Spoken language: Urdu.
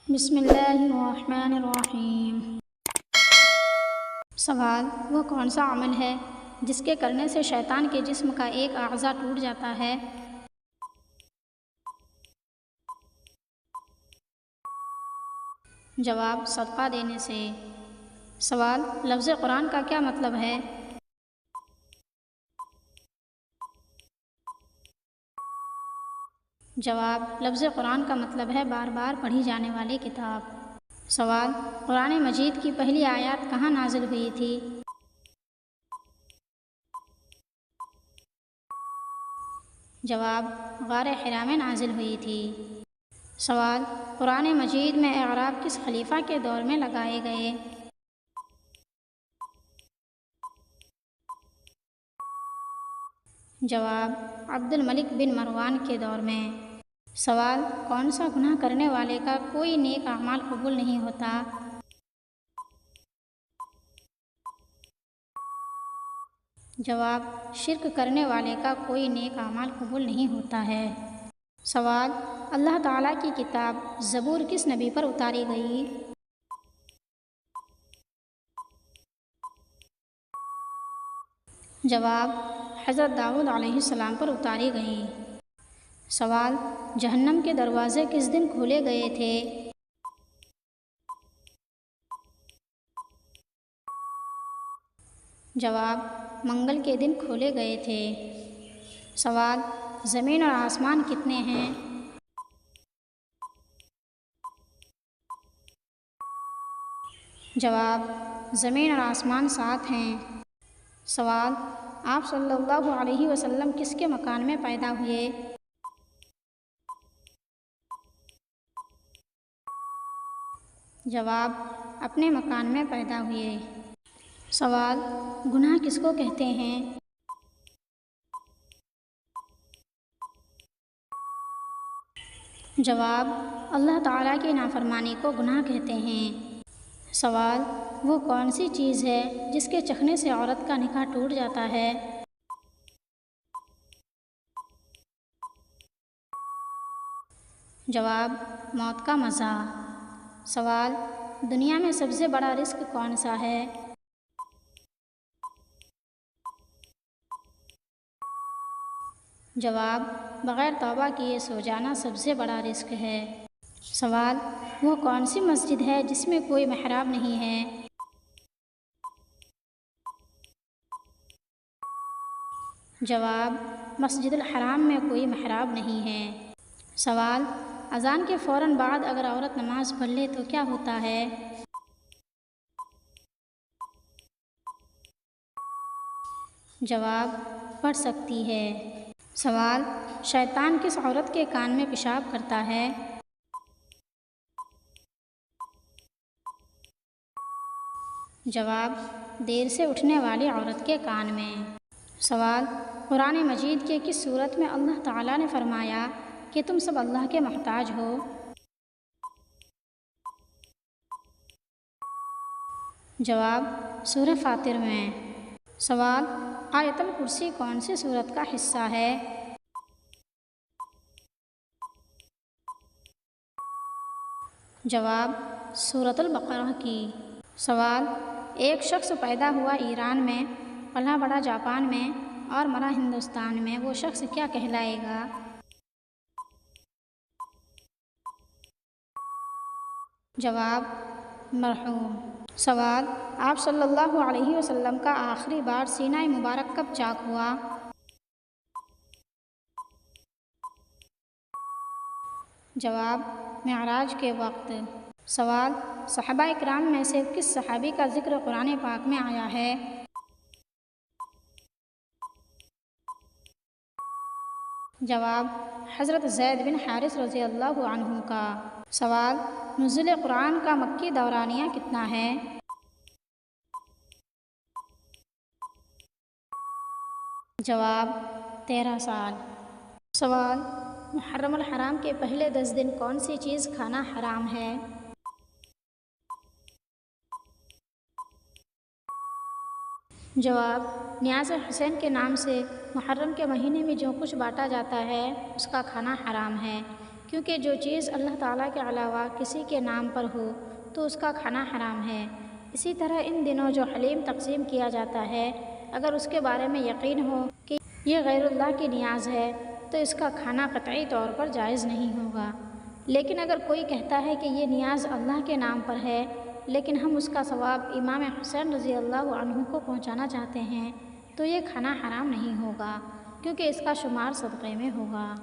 بسم اللہ الرحمن الرحیم۔ سوال: وہ کون سا عمل ہے جس کے کرنے سے شیطان کے جسم کا ایک اعضا ٹوٹ جاتا ہے؟ جواب: صدقہ دینے سے۔ سوال: لفظ قرآن کا کیا مطلب ہے؟ جواب: لفظ قرآن کا مطلب ہے بار بار پڑھی جانے والی کتاب۔ سوال: قرآن مجید کی پہلی آیات کہاں نازل ہوئی تھی؟ جواب: غار حرا میں نازل ہوئی تھی۔ سوال: قرآن مجید میں اعراب کس خلیفہ کے دور میں لگائے گئے؟ جواب: عبد الملک بن مروان کے دور میں۔ سوال: کون سا گناہ کرنے والے کا کوئی نیک اعمال قبول نہیں ہوتا؟ جواب: شرک کرنے والے کا کوئی نیک اعمال قبول نہیں ہوتا ہے۔ سوال: اللہ تعالیٰ کی کتاب زبور کس نبی پر اتاری گئی؟ جواب: حضرت داؤد علیہ السلام پر اتاری گئی۔ سوال: جہنم کے دروازے کس دن کھولے گئے تھے؟ جواب: منگل کے دن کھولے گئے تھے۔ سوال: زمین اور آسمان کتنے ہیں؟ جواب: زمین اور آسمان 7 ہیں۔ سوال: آپ صلی اللہ علیہ وسلم کس کے مکان میں پیدا ہوئے؟ جواب: اپنے مکان میں پیدا ہوئے۔ سوال: گناہ کس کو کہتے ہیں؟ جواب: اللہ تعالیٰ کی نافرمانی کو گناہ کہتے ہیں۔ سوال: وہ کون سی چیز ہے جس کے چکھنے سے عورت کا نکاح ٹوٹ جاتا ہے؟ جواب: موت کا مزہ۔ سوال: دنیا میں سب سے بڑا رزق کون سا ہے؟ جواب: بغیر توبہ کیے سو جانا سب سے بڑا رزق ہے۔ سوال: وہ کون سی مسجد ہے جس میں کوئی محراب نہیں ہے؟ جواب: مسجد الحرام میں کوئی محراب نہیں ہے۔ سوال: اذان کے فوراً بعد اگر عورت نماز پڑھ لے تو کیا ہوتا ہے؟ جواب: پڑھ سکتی ہے۔ سوال: شیطان کس عورت کے کان میں پیشاب کرتا ہے؟ جواب: دیر سے اٹھنے والی عورت کے کان میں۔ سوال: قرآن مجید کے کس صورت میں اللہ تعالیٰ نے فرمایا کہ تم سب اللہ کے محتاج ہو؟ جواب: سورہ فاطر میں۔ سوال: آیت الکرسی کون سی سورت کا حصہ ہے؟ جواب: سورۃ البقرہ کی۔ سوال: ایک شخص پیدا ہوا ایران میں، پلا بڑھا جاپان میں اور مرا ہندوستان میں، وہ شخص کیا کہلائے گا؟ جواب: مرحوم۔ سوال: آپ صلی اللہ علیہ وسلم کا آخری بار سینہ مبارک کب چاک ہوا؟ جواب: معراج کے وقت۔ سوال: صحابہ اکرام میں سے کس صحابی کا ذکر قرآن پاک میں آیا ہے؟ جواب: حضرت زید بن حارث رضی اللہ عنہ کا۔ سوال: نزول قرآن کا مکی دورانیہ کتنا ہے؟ جواب: 13 سال۔ سوال: محرم الحرام کے پہلے 10 دن کون سی چیز کھانا حرام ہے؟ جواب: نیاز حسین کے نام سے محرم کے مہینے میں جو کچھ بانٹا جاتا ہے اس کا کھانا حرام ہے۔ کیونکہ جو چیز اللہ تعالیٰ کے علاوہ کسی کے نام پر ہو تو اس کا کھانا حرام ہے۔ اسی طرح ان دنوں جو حلیم تقسیم کیا جاتا ہے، اگر اس کے بارے میں یقین ہو کہ یہ غیر اللہ کی نیاز ہے تو اس کا کھانا قطعی طور پر جائز نہیں ہوگا۔ لیکن اگر کوئی کہتا ہے کہ یہ نیاز اللہ کے نام پر ہے لیکن ہم اس کا ثواب امام حسین رضی اللہ عنہ کو پہنچانا چاہتے ہیں تو یہ کھانا حرام نہیں ہوگا، کیونکہ اس کا شمار صدقے میں ہوگا۔